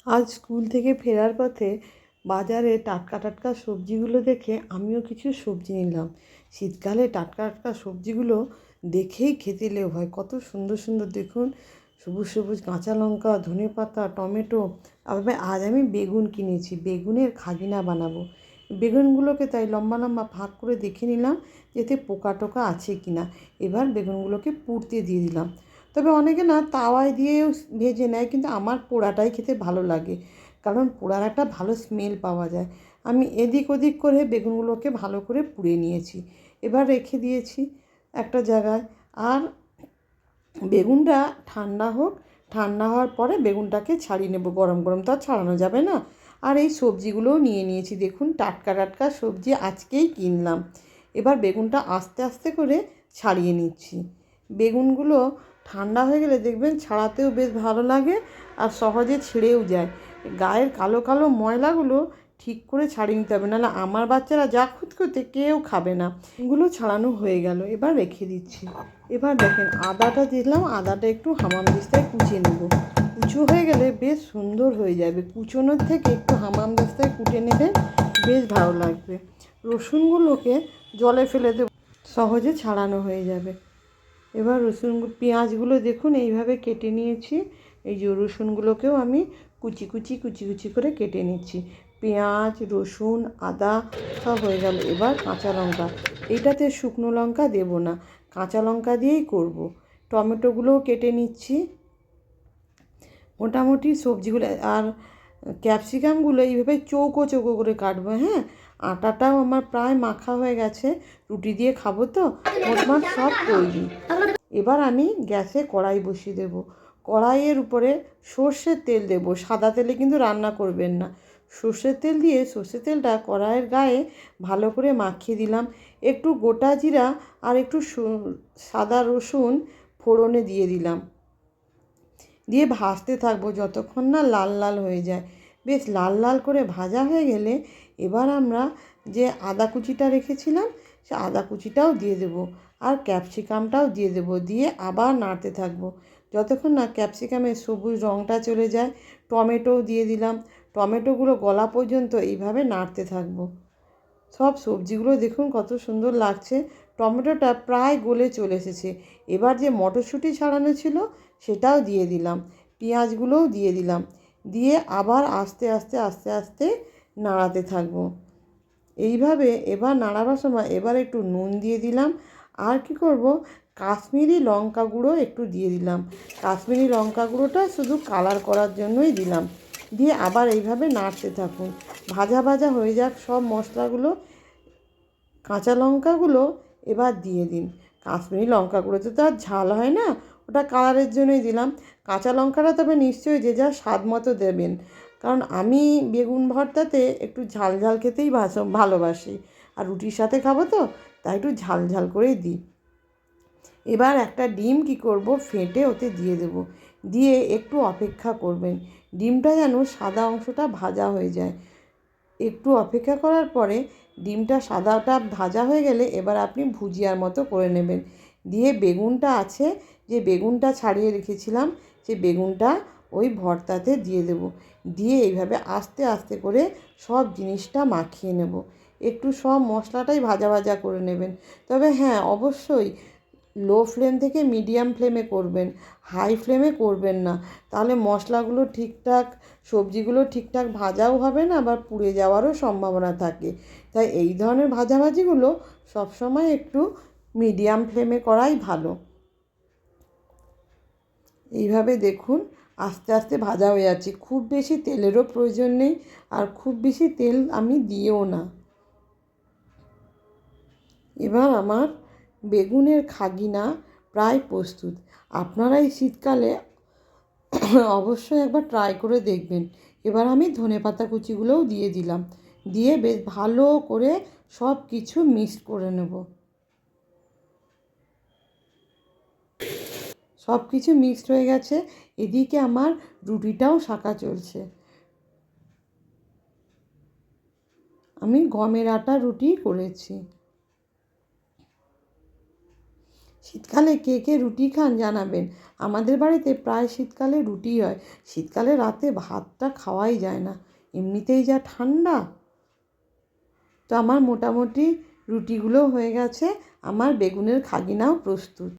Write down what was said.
আজ স্কুল থেকে ফেরার পথে বাজারে টাটকা টাটকা সবজিগুলো দেখে আমিও কিছু সবজি নিলাম। শীতকালে টাটকা টাটকা সবজিগুলো দেখেই খেতে লোভ হয়। কত সুন্দর সুন্দর দেখুন, সবুজ সবুজ কাঁচা লঙ্কা, ধনেপাতা, টমেটো। আবার আজ আমি বেগুন কিনেছি, বেগুনের খাগিনা বানাবো। বেগুনগুলোকে তাই লম্বা লম্বা ভাগ করে দেখে নিলাম এতে পোকা টোকা আছে কি না। এবার বেগুনগুলোকে পুড়তে দিয়ে দিলাম। তবে অনেকে না তাওয়ায় দিয়েও ভেজে নেয়, কিন্তু আমার পোড়াটাই খেতে ভালো লাগে, কারণ পোড়ার একটা ভালো স্মেল পাওয়া যায়। আমি এদিক ওদিক করে বেগুনগুলোকে ভালো করে পুড়ে নিয়েছি, এবার রেখে দিয়েছি একটা জায়গায়। আর বেগুনটা ঠান্ডা হোক, ঠান্ডা হওয়ার পরে বেগুনটাকে ছাড়িয়ে নেব, গরম গরম তো আর ছাড়ানো যাবে না। আর এই সবজিগুলোও নিয়ে নিয়েছি, দেখুন টাটকা টাটকা সবজি আজকেই কিনলাম। এবার বেগুনটা আস্তে আস্তে করে ছাড়িয়ে নিচ্ছি। বেগুনগুলো ঠান্ডা হয়ে গেলে দেখবেন ছাড়াতেও বেশ ভালো লাগে, আর সহজে ছিঁড়েও যায়। গায়ের কালো কালো ময়লাগুলো ঠিক করে ছাড়িয়ে নিতে হবে, নাহলে আমার বাচ্চারা যা খুঁতখুঁতে কেউ খাবে না। এগুলো ছাড়ানো হয়ে গেল, এবার রেখে দিচ্ছি। এবার দেখেন আদাটা দিলাম, আদাটা একটু হামানদিস্তায় কুচিয়ে নেব। কুচো হয়ে গেলে বেশ সুন্দর হয়ে যাবে, কুচোনোর থেকে একটু হামানদিস্তায় কুটে নেবে, বেশ ভালো লাগবে। রসুনগুলোকে জলে ফেলে দেব, সহজে ছাড়ানো হয়ে যাবে। এবার পেঁয়াজগুলো দেখুন এইভাবে কেটে নিয়েছি। এই যে রসুনগুলোকেও আমি কুচি কুচি কুচি কুচি করে কেটে নিচ্ছি। পেঁয়াজ, রসুন, আদা সব হয়ে গেল। এবার কাঁচা লঙ্কা, এইটাতে শুকনো লঙ্কা দেব না, কাঁচা লঙ্কা দিয়েই করব। টমেটোগুলোও কেটে নিচ্ছি। মোটামুটি সবজিগুলো আর ক্যাপসিকামগুলো এইভাবে চৌকো চৌকো করে কাটবো। হ্যাঁ, আটাটাও আমার প্রায় মাখা হয়ে গেছে, রুটি দিয়ে খাবো তো, মোটমাট সব তৈরি। এবার আমি গ্যাসে কড়াই বসিয়ে দেবো। কড়াইয়ের উপরে সর্ষের তেল দেবো, সাদা তেলে কিন্তু রান্না করবেন না। সর্ষের তেল দিয়ে সর্ষের তেলটা কড়াইয়ের গায়ে ভালো করে মাখিয়ে দিলাম। একটু গোটা জিরা আর একটু সাদা রসুন ফোড়নে দিয়ে দিলাম, দিয়ে ভাজতে থাকবো যতক্ষণ না লাল লাল হয়ে যায়। বেশ লাল লাল করে ভাজা হয়ে গেলে এবার আমরা যে আদা কুচিটা রেখেছিলাম সে আদা কুচিটাও দিয়ে দেবো, আর ক্যাপসিকামটাও দিয়ে দেবো, দিয়ে আবার নাড়তে থাকবো যতক্ষণ না ক্যাপসিকামের সবুজ রঙটা চলে যায়। টমেটোও দিয়ে দিলাম, টমেটোগুলো গলা পর্যন্ত এইভাবে নাড়তে থাকবো। সব সবজিগুলো দেখুন কত সুন্দর লাগছে, টমেটোটা প্রায় গলে চলে এসেছে। এবার যে মটরশুঁটি ছাড়ানো ছিল সেটাও দিয়ে দিলাম, পেঁয়াজগুলোও দিয়ে দিলাম, দিয়ে আবার আস্তে আস্তে আস্তে আস্তে নাড়াতে থাকবো এইভাবে। এবার নাড়াবার সময় এবার একটু নুন দিয়ে দিলাম, আর কি করব, কাশ্মীরি লঙ্কা গুঁড়ো একটু দিয়ে দিলাম। কাশ্মীরি লঙ্কা গুঁড়োটা শুধু কালার করার জন্যই দিলাম। দিয়ে আবার এইভাবে নাড়তে থাকুন, ভাজা ভাজা হয়ে যাক সব মশলাগুলো। কাঁচা লঙ্কাগুলো এবার দিয়ে দিন। কাশ্মীরি লঙ্কা গুঁড়োতে তো আর ঝাল হয় না, ওটা কালারের জন্যই দিলাম। কাঁচা লঙ্কাটা তবে নিশ্চয়ই যে যার স্বাদ মতো দেবেন, কারণ আমি বেগুন ভর্তাতে একটু ঝাল ঝাল খেতেই ভালোবাসি, আর রুটির সাথে খাবো তো, তাই একটু ঝাল ঝাল করেই দিই। এবার একটা ডিম কি করব, ফেটে ওতে দিয়ে দেব, দিয়ে একটু অপেক্ষা করবেন ডিমটা যেন সাদা অংশটা ভাজা হয়ে যায়। একটু অপেক্ষা করার পরে ডিমটা সাদাটা ভাজা হয়ে গেলে এবার আপনি ভুজিয়ার মতো করে নেবেন। দিয়ে বেগুনটা আছে, যে বেগুনটা ছাড়িয়ে রেখেছিলাম সে বেগুনটা ওই ভর্তাতে দিয়ে দেব, দিয়ে এইভাবে আস্তে আস্তে করে সব জিনিসটা মাখিয়ে নেব। একটু সব মশলাটাই ভাজা ভাজা করে নেবেন। তবে হ্যাঁ, অবশ্যই লো ফ্লেম থেকে মিডিয়াম ফ্লেমে করবেন, হাই ফ্লেমে করবেন না, তাহলে মশলাগুলো ঠিকঠাক, সবজিগুলো ঠিকঠাক ভাজাও হবে না, আবার পুড়ে যাওয়ারও সম্ভাবনা থাকে। তাই এই ধরনের ভাজাভাজিগুলো সবসময় একটু মিডিয়াম ফ্লেমে করাই ভালো। এইভাবে দেখুন আস্তে আস্তে ভাজা হয়ে যাচ্ছে, খুব বেশি তেলেরও প্রয়োজন নেই, আর খুব বেশি তেল আমি দিয়েও না। এবার আমার বেগুনের খাগিনা প্রায় প্রস্তুত। আপনারা এই শীতকালে অবশ্যই একবার ট্রাই করে দেখবেন। এবার আমি ধনেপাতা কুচিগুলোও দিয়ে দিলাম, দিয়ে বেশ ভালো করে সব কিছু মিক্সড করে নেব। সব কিছু মিক্সড হয়ে গেছে, এদিকে আমার রুটিটাও শাঁকা চলছে। আমি গমের আটা রুটি করেছি। শীতকালে কে কে রুটি খান জানাবেন। আমাদের বাড়িতে প্রায় শীতকালে রুটি হয়। শীতকালে রাতে ভাতটা খাওয়াই যায় না, এমনিতেই যা ঠান্ডা। তো আমার মোটামুটি রুটিগুলো হয়ে গেছে, আমার বেগুনের খাগিনাও প্রস্তুত।